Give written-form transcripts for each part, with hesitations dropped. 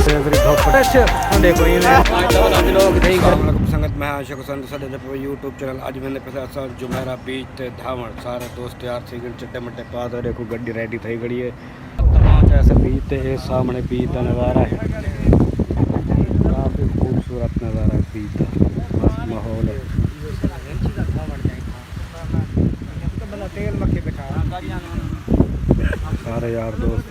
देखो संगत में आशा को संत यूट्यूब चैनल अज मैंने पैसा जुमेरा बीच ते धावण सारे दोस्त यार थी गए चट्टे मट्टे पा दो देखो गड्डी रेडी थी गई है तमाम ऐसे बीच ते सामने बीच का नज़ारा है काफ़ी खूबसूरत नज़ारा है बीच का मस्त माहौल है सारे यार दोस्त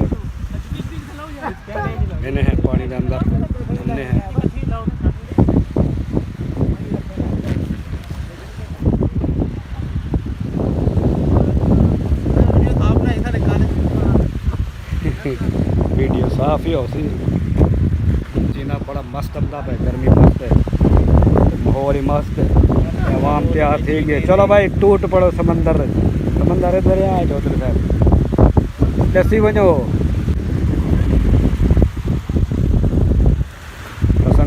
मैंने है पानी के अंदर हमने है वीडियो साफ ही हो सी जीना बड़ा मस्त अंदा पे गर्मी मस्त है माहौल ही मस्त है आवाम तैयार थी गए चलो भाई टूट पड़ो समंदर समंदर दरिया है चौधरी साहब कैसी वजो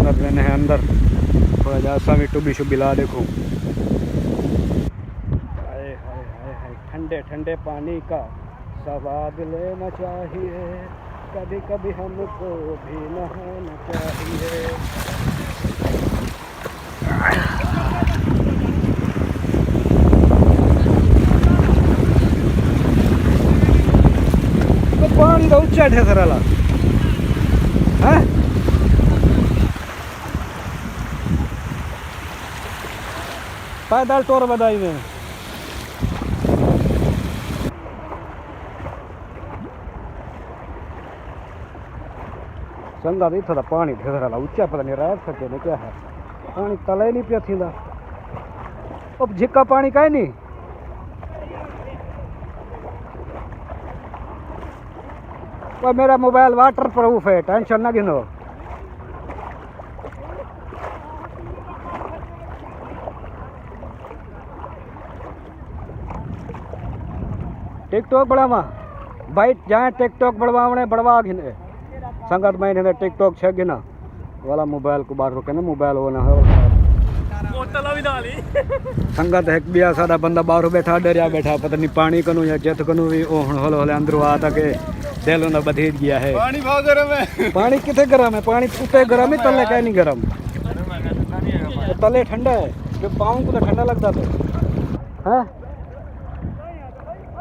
संगत मैंने है अंदर थोड़ा जैसा भी टुबी शुबी ला देखो ठंडे ठंडे पानी का स्वाद लेना चाहिए कभी कभी हमको भी नहाना चाहिए तो पानी का ऊंचा ठेसराला हाँ पैदल टोर बधाई में संगा नहीं थोड़ा पानी ठेसराला ऊंचा पता नहीं रह सके नहीं क्या है पानी तले नहीं पिया थी अब झिक्का पानी का नहीं और मेरा मोबाइल वाटर प्रूफ है टेंशन ना गिनो टिकटॉक बढ़ावा भाई जाए टिकटॉक बढ़वाने बढ़वा घिने संगत में इन्हें टिकटॉक छे गिना वाला मोबाइल को बाहर रोके ना मोबाइल होना है संगत है बिया सारा बंदा बाहर बैठा डरिया बैठा पता नहीं पानी कनु या चित कनु भी होले होले अंदर आता के दिल ना बधेज गया है पानी बहुत गरम है पानी कितने गरम है पानी ऊपर गरम है तले का नहीं गरम तो तले ठंडा है जो पाँव को तो ठंडा लगता तो है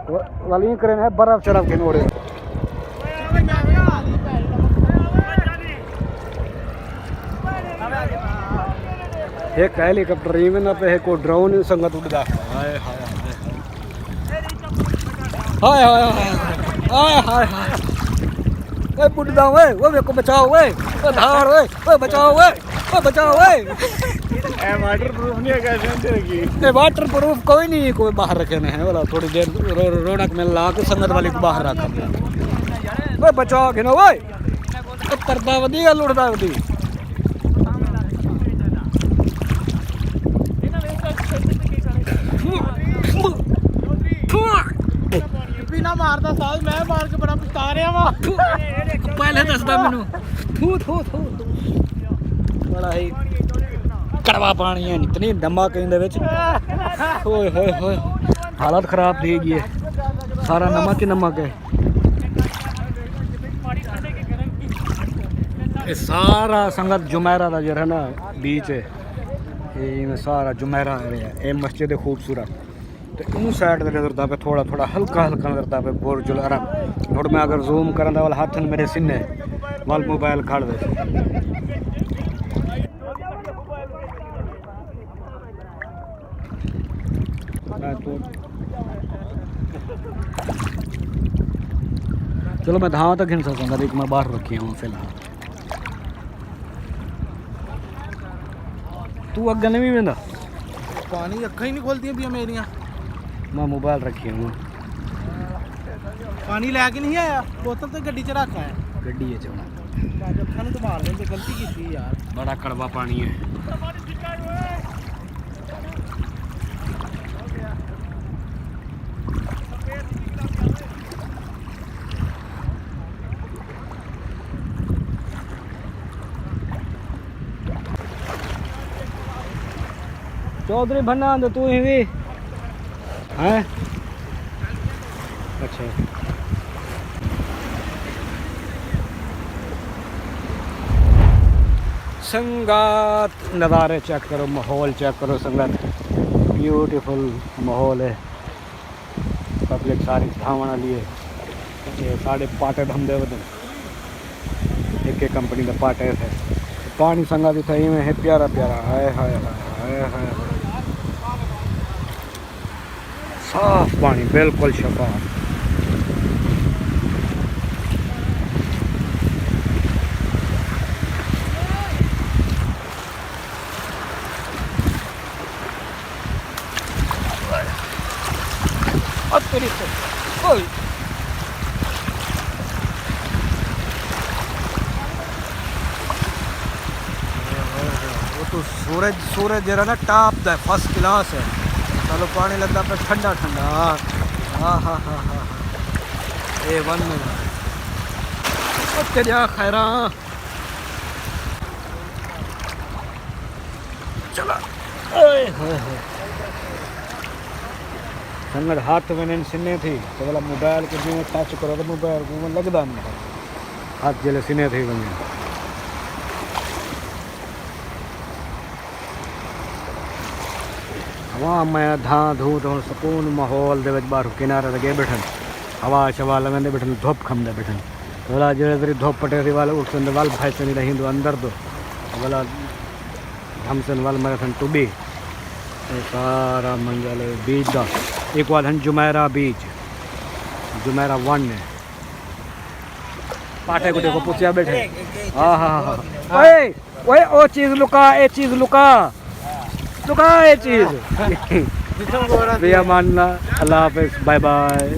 वाली करें है बर्फ शराब के नोड़े एक हेलीकॉप्टर इवन पे है को ड्रोन संगत उड़दा हाय हाय हाय हाय हाय हाय ओए बुड्ढा ओए वो मेरे को बचाओ ओए ओ धार ओए बचाओ ओए बचाओ ओए ए वाटर प्रूफ नहीं है कैसे की ए वाटर प्रूफ कोई नहीं कोई बाहर रखे नहीं है वाला थोड़ी देर रौनक में ला के संगत वाले को बाहर रखा ओए बचाओ गिनो ओए तरदा वदी लुड़दा वदी बिना मारदा साल मैं मार के बड़ा पछता रहा वा पहले दसदा मेनू थू थू थू बड़ा ही कड़वा पानी है इतनी नमक इंदे विच ओए होए होए हालत खराब थी गई है सारा नमक ही नमक है ये सारा संगत जुमेरा का जो है ना बीच है ये सारा जुमेरा है मस्जिद है खूबसूरत तो इन साइड से नजरता पे थोड़ा थोड़ा हल्का हल्का नजरता पे बुर्जुल अरब थोड़ा मैं अगर जूम करना वाला हाथ मेरे सीने वाल मोबाइल खड़ दे चलो मैं धावा तक घिन सकूँगा देख मैं बाहर रखी हूँ फिलहाल तू अगर नहीं भी वेंदा पानी अखा ही नहीं खोलती है मेरिया मैं मोबाइल रखी हूँ पानी लैके नहीं आया बोतल तो गड्डी च रखा है गड्डी है चला अखा नहीं संभाल लेंगे गलती की थी यार बड़ा कड़वा पानी है चौधरी भन्ना तो तू ही भी हैं अच्छा संगत नज़ारे चेक करो, माहौल चेक करो संगत, ब्यूटीफुल माहौल है। पब्लिक सारी धावण वाली है। ये साढ़े पाटे धंधे वधन एक एक कंपनी का पाटे थे। पानी संगत इतना ही में है प्यारा प्यारा, हाय हाय हाय हाय हाय, साफ पानी बिल्कुल शफाफ। अब तेरी से ओए वो तो सूरज जरा ना टॉप दा फर्स्ट क्लास है। चलो पानी लगता पे ठंडा ठंडा, हाँ हाँ हाँ हाँ A1 में। अब तेरा खैरा चला ओए होए होए। संगत हाथ में नहीं सिने थी तो बोला मोबाइल को जो टच करो तो मोबाइल को लगता नहीं था, हाथ जले सिने थी बने। हवा में धां धूं तो सुकून माहौल दे विच बाहर किनारे लगे बैठन, हवा शवा लगंदे बैठन, धुप खमदे बैठन। बोला जो तेरी धुप पटे थी वाले उठन वाल भाई से नहीं रही अंदर दो बोला हमसन वाल मेरे सन टुबी सारा मंजल बीच दा एक बार हम जुमेरा बीच, जुमेरा 1 है। पाटे को देखो पुछिया बैठे, हाँ हाँ हाँ ओए ओए ओ चीज लुका, ए चीज लुका लुका, ए चीज। भैया मानना, अल्लाह हाफिज, बाय बाय।